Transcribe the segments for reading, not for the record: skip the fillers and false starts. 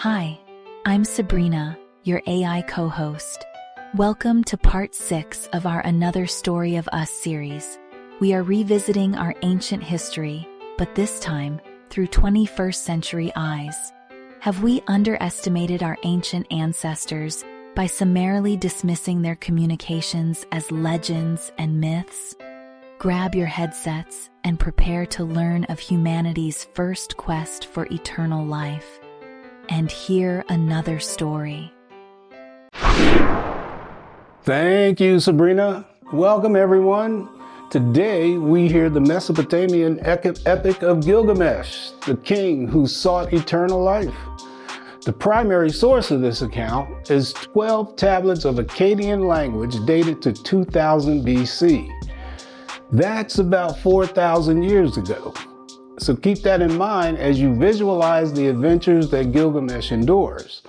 Hi, I'm Sabrina, your AI co-host. Welcome to part 6 of our Another Story of Us series. We are revisiting our ancient history, but this time through 21st century eyes. Have we underestimated our ancient ancestors by summarily dismissing their communications as legends and myths? Grab your headsets and prepare to learn of humanity's first quest for eternal life. And hear another story. Thank you, Sabrina. Welcome, everyone. Today, we hear the Mesopotamian epic of Gilgamesh, the king who sought eternal life. The primary source of this account is 12 tablets of Akkadian language dated to 2000 BC. That's about 4,000 years ago. So keep that in mind as you visualize the adventures that Gilgamesh endures.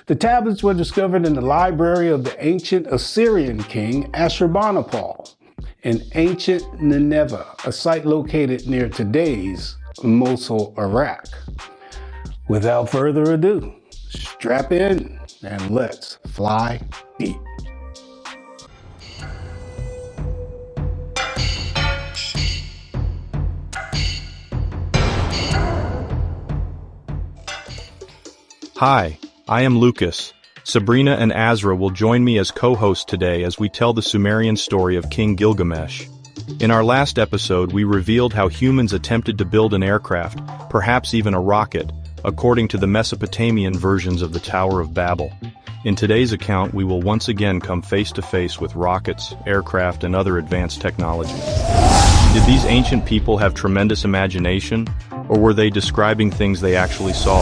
The tablets were discovered in the library of the ancient Assyrian king Ashurbanipal in ancient Nineveh, a site located near today's Mosul, Iraq. Without further ado, strap in and let's fly deep. Hi, I am Lucas. Sabrina and Azra will join me as co-hosts today as we tell the Sumerian story of King Gilgamesh. In our last episode, we revealed how humans attempted to build an aircraft, perhaps even a rocket, according to the Mesopotamian versions of the Tower of Babel. In today's account, we will once again come face to face with rockets, aircraft, and other advanced technology. Did these ancient people have tremendous imagination, or were they describing things they actually saw?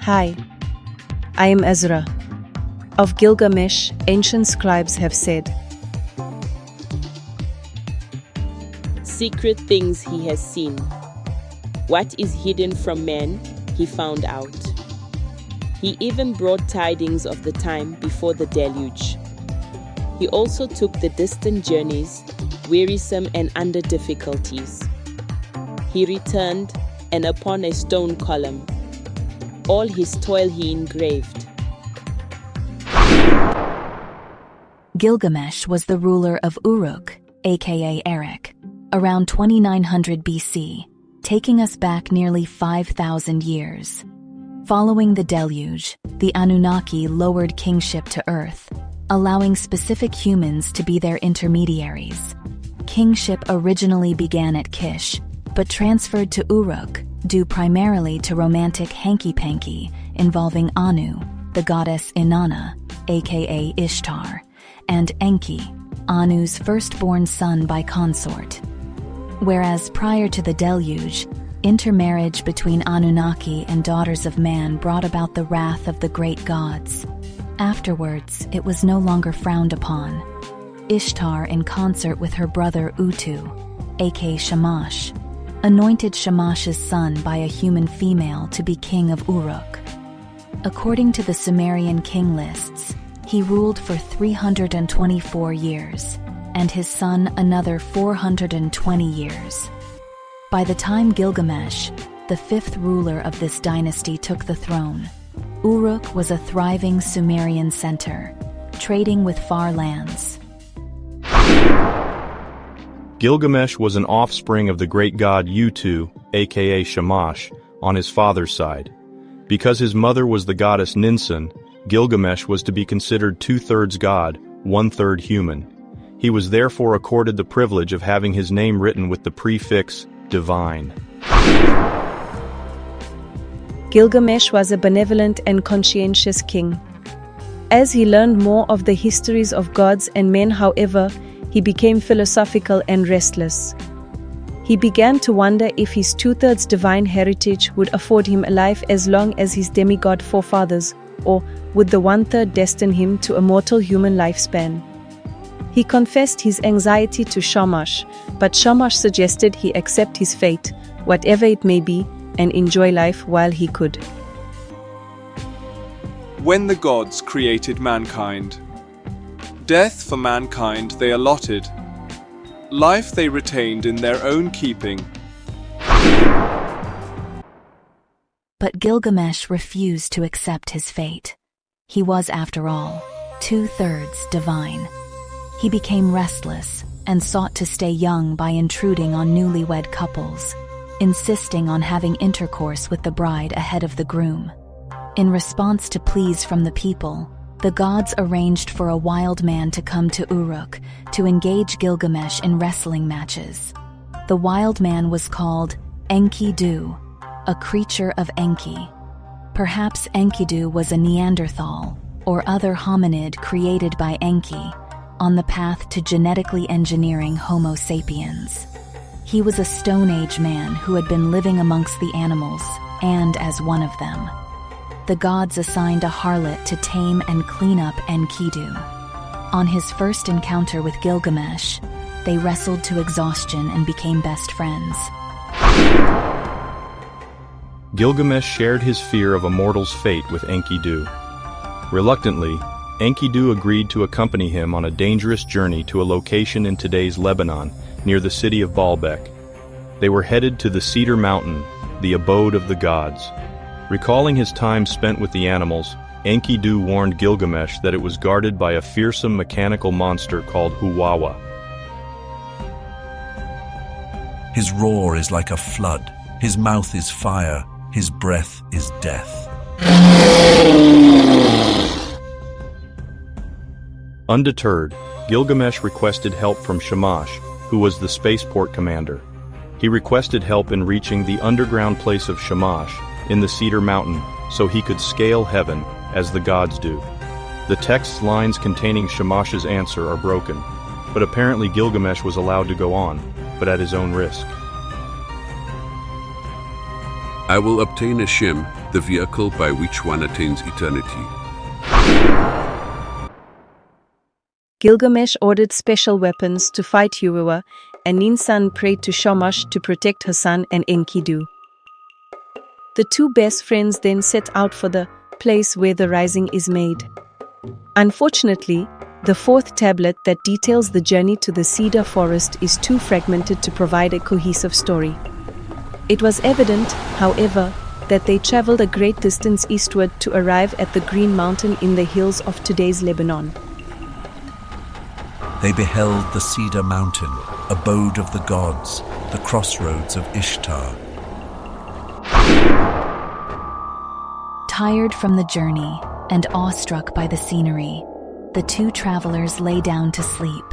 Hi, I am Ezra. Of Gilgamesh, ancient scribes have said, secret things he has seen. What is hidden from men, he found out. He even brought tidings of the time before the deluge. He also took the distant journeys, wearisome and under difficulties. He returned, and upon a stone column, all his toil he engraved. Gilgamesh was the ruler of Uruk, aka Erech, around 2900 BC, taking us back nearly 5,000 years. Following the deluge, the Anunnaki lowered kingship to Earth, allowing specific humans to be their intermediaries. Kingship originally began at Kish, but transferred to Uruk, due primarily to romantic hanky-panky involving Anu, the goddess Inanna, aka Ishtar, and Enki, Anu's firstborn son by consort. Whereas prior to the deluge, intermarriage between Anunnaki and daughters of man brought about the wrath of the great gods. Afterwards, it was no longer frowned upon. Ishtar, in concert with her brother Utu, aka Shamash, anointed Shamash's son by a human female to be king of Uruk. According to the Sumerian king lists, he ruled for 324 years, and his son another 420 years. By the time Gilgamesh, the fifth ruler of this dynasty, took the throne, Uruk was a thriving Sumerian center, trading with far lands. Gilgamesh was an offspring of the great god Utu, aka Shamash, on his father's side. Because his mother was the goddess Ninsun, Gilgamesh was to be considered 2/3 god, 1/3 human. He was therefore accorded the privilege of having his name written with the prefix divine. Gilgamesh was a benevolent and conscientious king. As he learned more of the histories of gods and men, however, he became philosophical and restless. He began to wonder if his 2/3 divine heritage would afford him a life as long as his demigod forefathers, or would the 1/3 destine him to a mortal human lifespan. He confessed his anxiety to Shamash, but Shamash suggested he accept his fate, whatever it may be, and enjoy life while he could. When the gods created mankind, death for mankind they allotted, life they retained in their own keeping. But Gilgamesh refused to accept his fate. He was, after all, 2/3 divine. He became restless and sought to stay young by intruding on newlywed couples, insisting on having intercourse with the bride ahead of the groom. In response to pleas from the people, the gods arranged for a wild man to come to Uruk to engage Gilgamesh in wrestling matches. The wild man was called Enkidu, a creature of Enki. Perhaps Enkidu was a Neanderthal or other hominid created by Enki on the path to genetically engineering Homo sapiens. He was a Stone Age man who had been living amongst the animals, and as one of them. The gods assigned a harlot to tame and clean up Enkidu. On his first encounter with Gilgamesh, they wrestled to exhaustion and became best friends. Gilgamesh shared his fear of a mortal's fate with Enkidu. Reluctantly, Enkidu agreed to accompany him on a dangerous journey to a location in today's Lebanon, near the city of Baalbek. They were headed to the Cedar Mountain, the abode of the gods. Recalling his time spent with the animals, Enkidu warned Gilgamesh that it was guarded by a fearsome mechanical monster called Huwawa. His roar is like a flood, his mouth is fire, his breath is death. Undeterred, Gilgamesh requested help from Shamash, who was the spaceport commander. He requested help in reaching the underground place of Shamash in the Cedar Mountain so he could scale heaven as the gods do. The text lines containing Shamash's answer are broken, but apparently Gilgamesh was allowed to go on, but at his own risk. I will obtain a Shem, the vehicle by which one attains eternity. Gilgamesh ordered special weapons to fight Huwawa, and Ninsan prayed to Shamash to protect her son and Enkidu. The two best friends then set out for the place where the rising is made. Unfortunately, the fourth tablet that details the journey to the cedar forest is too fragmented to provide a cohesive story. It was evident, however, that they traveled a great distance eastward to arrive at the Green Mountain in the hills of today's Lebanon. They beheld the Cedar Mountain, abode of the gods, the crossroads of Ishtar. Tired from the journey and awestruck by the scenery, the two travelers lay down to sleep.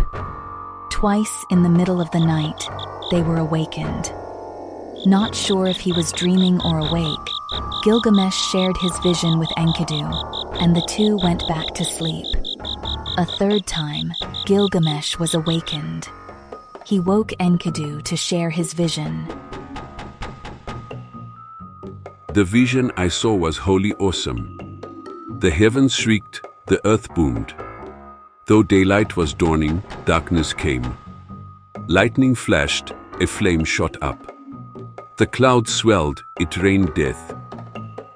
Twice in the middle of the night, they were awakened. Not sure if he was dreaming or awake, Gilgamesh shared his vision with Enkidu, and the two went back to sleep. A third time, Gilgamesh was awakened. He woke Enkidu to share his vision. The vision I saw was wholly awesome. The heavens shrieked, the earth boomed. Though daylight was dawning, darkness came. Lightning flashed, a flame shot up. The clouds swelled, it rained death.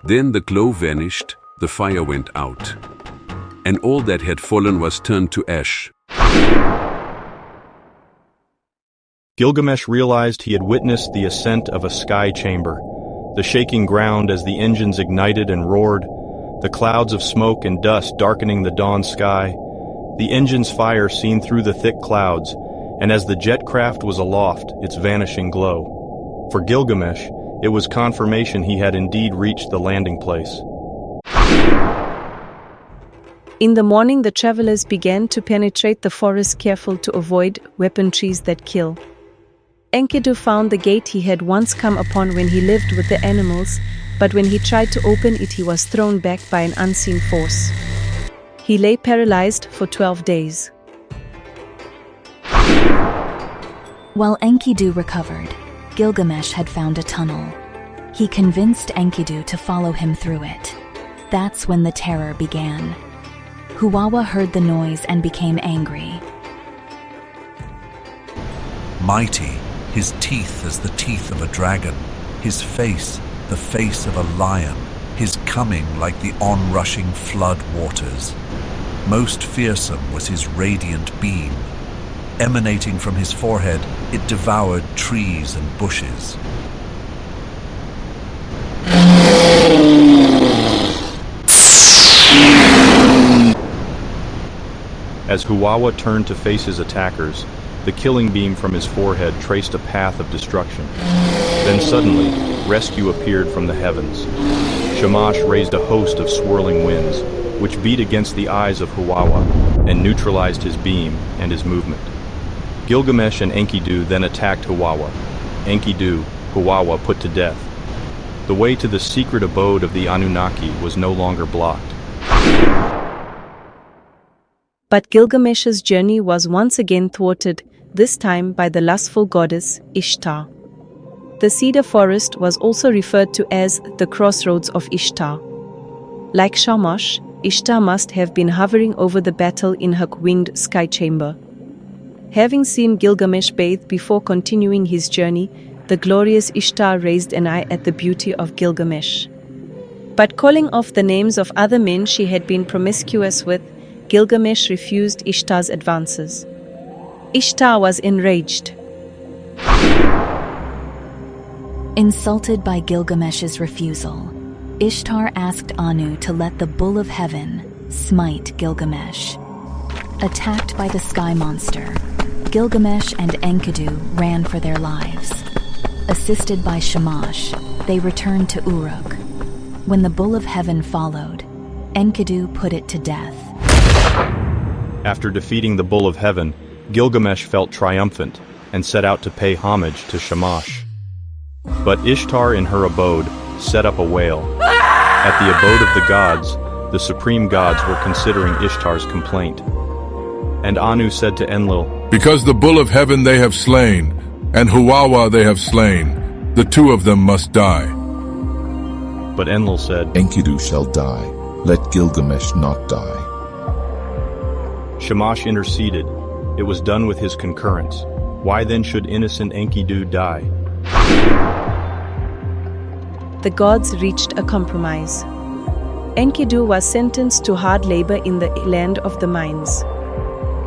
Then the glow vanished, the fire went out. And all that had fallen was turned to ash. Gilgamesh realized he had witnessed the ascent of a sky chamber, the shaking ground as the engines ignited and roared, the clouds of smoke and dust darkening the dawn sky, the engine's fire seen through the thick clouds, and as the jet craft was aloft, its vanishing glow. For Gilgamesh, it was confirmation he had indeed reached the landing place. In the morning, the travelers began to penetrate the forest, careful to avoid weapon trees that kill. Enkidu found the gate he had once come upon when he lived with the animals, but when he tried to open it, he was thrown back by an unseen force. He lay paralyzed for 12 days. While Enkidu recovered, Gilgamesh had found a tunnel. He convinced Enkidu to follow him through it. That's when the terror began. Huwawa heard the noise and became angry. Mighty, his teeth as the teeth of a dragon, his face the face of a lion, his coming like the onrushing flood waters. Most fearsome was his radiant beam. Emanating from his forehead, it devoured trees and bushes. As Huwawa turned to face his attackers, the killing beam from his forehead traced a path of destruction. Then suddenly, rescue appeared from the heavens. Shamash raised a host of swirling winds, which beat against the eyes of Huwawa and neutralized his beam and his movement. Gilgamesh and Enkidu then attacked Huwawa. Enkidu, Huwawa put to death. The way to the secret abode of the Anunnaki was no longer blocked. But Gilgamesh's journey was once again thwarted, this time by the lustful goddess Ishtar. The cedar forest was also referred to as the crossroads of Ishtar. Like Shamash, Ishtar must have been hovering over the battle in her winged sky chamber. Having seen Gilgamesh bathe before continuing his journey, the glorious Ishtar raised an eye at the beauty of Gilgamesh. But calling off the names of other men she had been promiscuous with, Gilgamesh refused Ishtar's advances. Ishtar was enraged. Insulted by Gilgamesh's refusal, Ishtar asked Anu to let the Bull of Heaven smite Gilgamesh. Attacked by the sky monster, Gilgamesh and Enkidu ran for their lives. Assisted by Shamash, they returned to Uruk. When the Bull of Heaven followed, Enkidu put it to death. After defeating the Bull of Heaven, Gilgamesh felt triumphant and set out to pay homage to Shamash. But Ishtar in her abode set up a wail. At the abode of the gods, the supreme gods were considering Ishtar's complaint. And Anu said to Enlil, "Because the Bull of Heaven they have slain, and Huwawa they have slain, the two of them must die." But Enlil said, "Enkidu shall die. Let Gilgamesh not die." Shamash interceded. It was done with his concurrence. Why then should innocent Enkidu die? The gods reached a compromise. Enkidu was sentenced to hard labor in the land of the mines.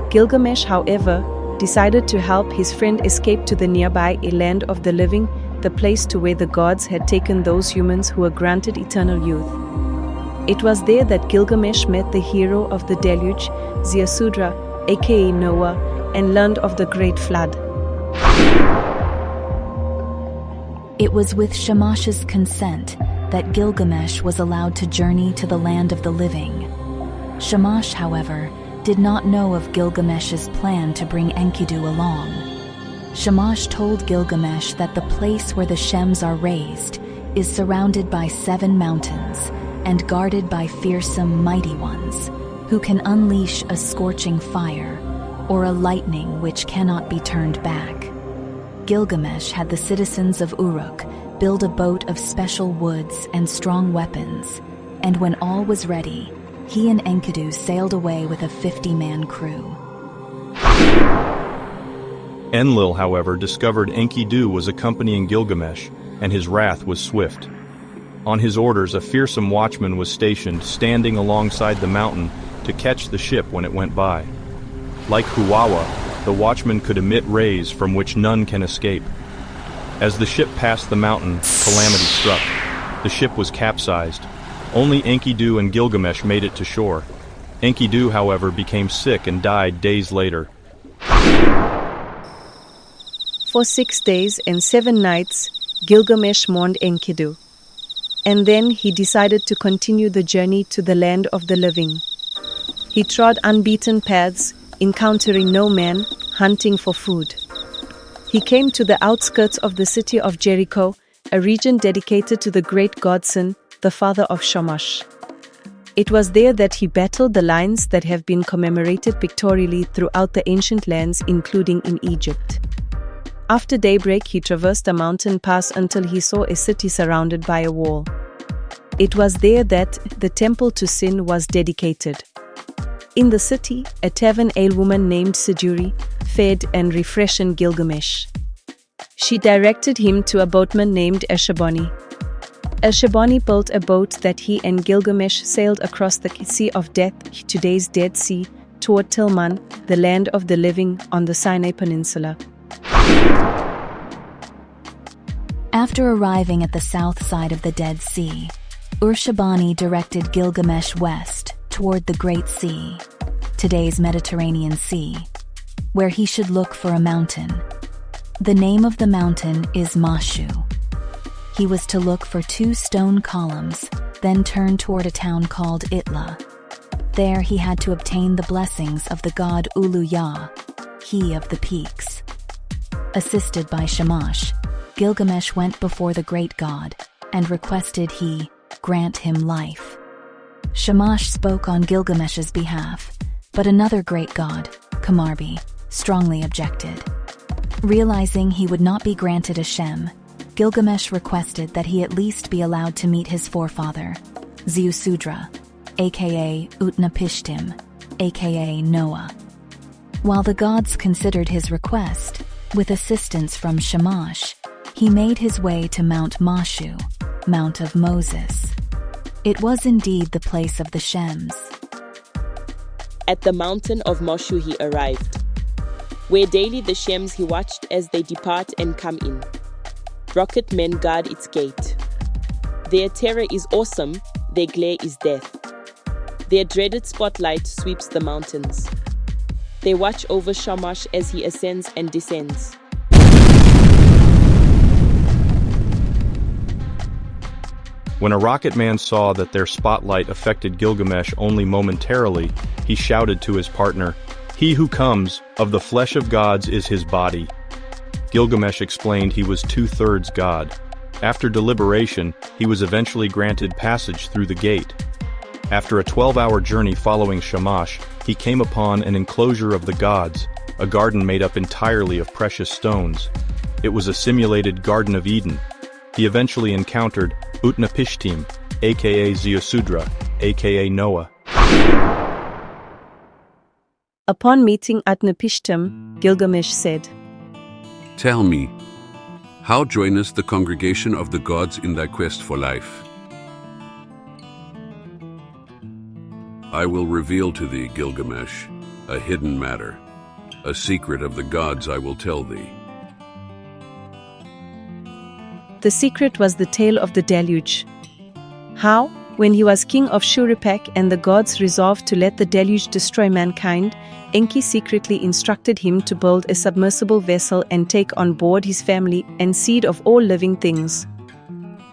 Gilgamesh, however, decided to help his friend escape to the nearby land of the living, the place to where the gods had taken those humans who were granted eternal youth. It was there that Gilgamesh met the hero of the deluge, Zecharia, aka Noah, and learned of the great flood. It was with Shamash's consent that Gilgamesh was allowed to journey to the land of the living. Shamash, however, did not know of Gilgamesh's plan to bring Enkidu along. Shamash told Gilgamesh that the place where the Shems are raised is surrounded by 7 mountains and guarded by fearsome mighty ones who can unleash a scorching fire or a lightning which cannot be turned back. Gilgamesh had the citizens of Uruk build a boat of special woods and strong weapons, and when all was ready, he and Enkidu sailed away with a 50-man crew. Enlil, however, discovered Enkidu was accompanying Gilgamesh, and his wrath was swift. On his orders, a fearsome watchman was stationed, standing alongside the mountain to catch the ship when it went by. Like Huwawa, the watchman could emit rays from which none can escape. As the ship passed the mountain, calamity struck. The ship was capsized. Only Enkidu and Gilgamesh made it to shore. Enkidu, however, became sick and died days later. For 6 days and 7 nights, Gilgamesh mourned Enkidu. And then he decided to continue the journey to the land of the living. He trod unbeaten paths, encountering no man, hunting for food. He came to the outskirts of the city of Jericho, a region dedicated to the great god Sin, the father of Shamash. It was there that he battled the lions that have been commemorated pictorially throughout the ancient lands, including in Egypt. After daybreak, he traversed a mountain pass until he saw a city surrounded by a wall. It was there that the temple to Sin was dedicated. In the city, a tavern alewoman named Siduri fed and refreshed Gilgamesh. She directed him to a boatman named Eshaboni. Eshaboni built a boat that he and Gilgamesh sailed across the Sea of Death, today's Dead Sea, toward Tilman, the land of the living on the Sinai peninsula. After arriving at the south side of the Dead Sea, Urshabani directed Gilgamesh west toward the Great Sea. today's Mediterranean Sea, where he should look for a mountain. The name of the mountain is Mashu. He was to look for 2 stone columns, then turn toward a town called Itla. There he had to obtain the blessings of the god Ulu-Ya, he of the peaks. Assisted by Shamash, Gilgamesh went before the great god and requested he grant him life. Shamash spoke on Gilgamesh's behalf, but another great god, Kamarbi, strongly objected. Realizing he would not be granted a Shem, Gilgamesh requested that he at least be allowed to meet his forefather, Ziusudra, aka Utnapishtim, aka Noah. While the gods considered his request, with assistance from Shamash, he made his way to Mount Mashu, Mount of Moses. It was indeed the place of the Shems. At the mountain of Mashu he arrived, where daily the Shems he watched as they depart and come in. Rocket men guard its gate. Their terror is awesome, their glare is death. Their dreaded spotlight sweeps the mountains. They watch over Shamash as he ascends and descends. When a rocket man saw that their spotlight affected Gilgamesh only momentarily, he shouted to his partner, "He who comes, of the flesh of gods is his body." Gilgamesh explained he was 2/3 god. After deliberation, he was eventually granted passage through the gate. After a 12-hour journey following Shamash, he came upon an enclosure of the gods, a garden made up entirely of precious stones. It was a simulated Garden of Eden. He eventually encountered Utnapishtim, aka Ziusudra, aka Noah. Upon meeting Utnapishtim, Gilgamesh said, Tell me, how joinest the congregation of the gods in thy quest for life? I will reveal to thee, Gilgamesh, a hidden matter. A secret of the gods I will tell thee. The secret was the tale of the deluge. How, when he was king of Shurippak and the gods resolved to let the deluge destroy mankind, Enki secretly instructed him to build a submersible vessel and take on board his family and seed of all living things.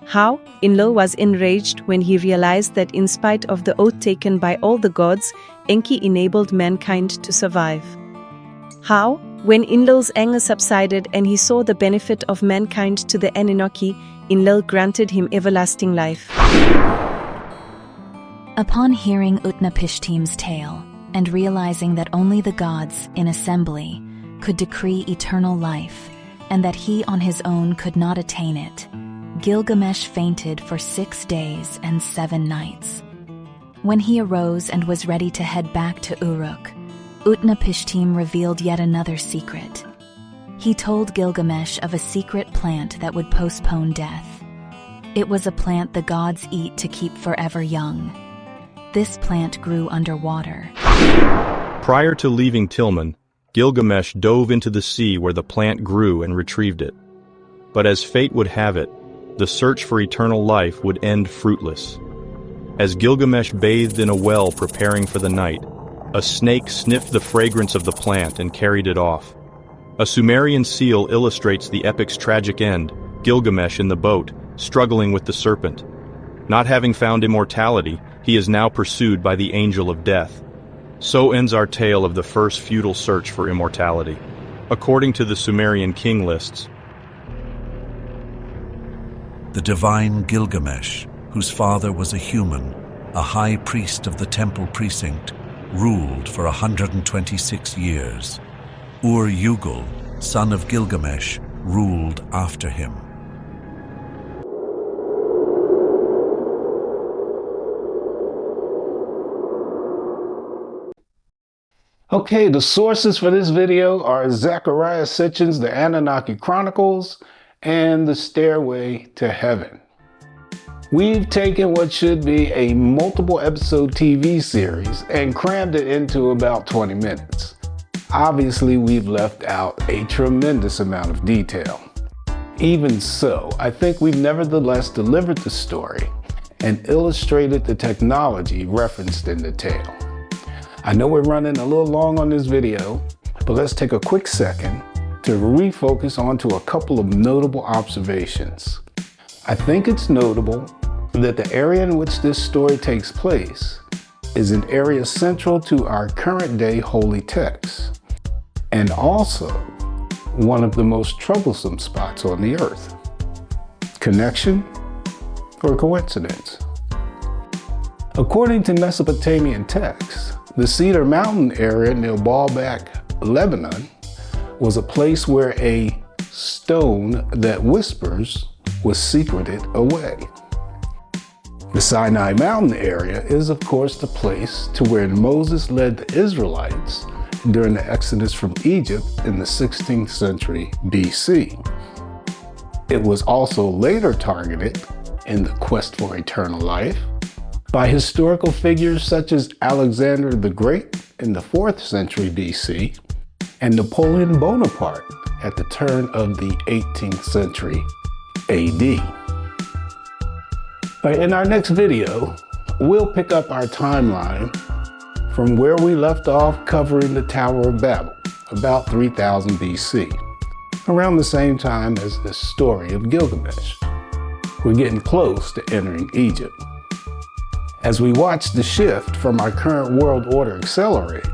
How Enlil was enraged when he realized that in spite of the oath taken by all the gods, Enki enabled mankind to survive. How, when Enlil's anger subsided and he saw the benefit of mankind to the Anunnaki, Enlil granted him everlasting life. Upon hearing Utnapishtim's tale, and realizing that only the gods, in assembly, could decree eternal life, and that he on his own could not attain it, Gilgamesh fainted for 6 days and 7 nights. When he arose and was ready to head back to Uruk, Utnapishtim revealed yet another secret. He told Gilgamesh of a secret plant that would postpone death. It was a plant the gods eat to keep forever young. This plant grew underwater. Prior to leaving Tilman, Gilgamesh dove into the sea where the plant grew and retrieved it. But as fate would have it, the search for eternal life would end fruitless. As Gilgamesh bathed in a well preparing for the night, a snake sniffed the fragrance of the plant and carried it off. A Sumerian seal illustrates the epic's tragic end, Gilgamesh in the boat, struggling with the serpent. Not having found immortality, he is now pursued by the angel of death. So ends our tale of the first futile search for immortality. According to the Sumerian king lists, the divine Gilgamesh, whose father was a human, a high priest of the temple precinct, ruled for 126 years. Ur-Yugul, son of Gilgamesh, ruled after him. Okay, the sources for this video are Zecharia Sitchin's The Anunnaki Chronicles and The Stairway to Heaven. We've taken what should be a multiple episode TV series and crammed it into about 20 minutes. Obviously, we've left out a tremendous amount of detail. Even so, I think we've nevertheless delivered the story and illustrated the technology referenced in the tale. I know we're running a little long on this video, but let's take a quick second to refocus onto a couple of notable observations. I think it's notable that the area in which this story takes place is an area central to our current day holy texts, and also one of the most troublesome spots on the earth. Connection or coincidence? According to Mesopotamian texts, the Cedar Mountain area near Baalbek, Lebanon, was a place where a stone that whispers was secreted away. The Sinai Mountain area is, of course, the place to where Moses led the Israelites during the Exodus from Egypt in the 16th century BC. It was also later targeted in the quest for eternal life by historical figures such as Alexander the Great in the 4th century BC and Napoleon Bonaparte at the turn of the 18th century AD. In our next video, we'll pick up our timeline from where we left off covering the Tower of Babel, about 3000 BC, around the same time as the story of Gilgamesh. We're getting close to entering Egypt. As we watch the shift from our current world order accelerate,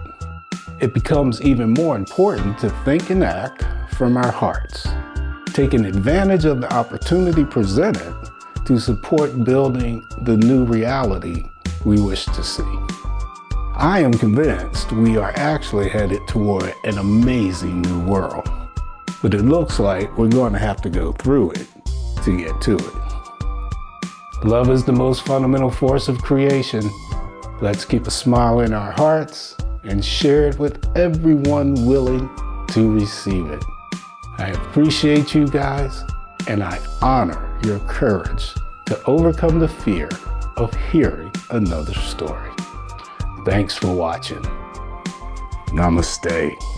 it becomes even more important to think and act from our hearts, taking advantage of the opportunity presented to support building the new reality we wish to see. I am convinced we are actually headed toward an amazing new world, but it looks like we're going to have to go through it to get to it. Love is the most fundamental force of creation. Let's keep a smile in our hearts and share it with everyone willing to receive it. I appreciate you guys, and I honor your courage to overcome the fear of hearing another story. Thanks for watching. Namaste.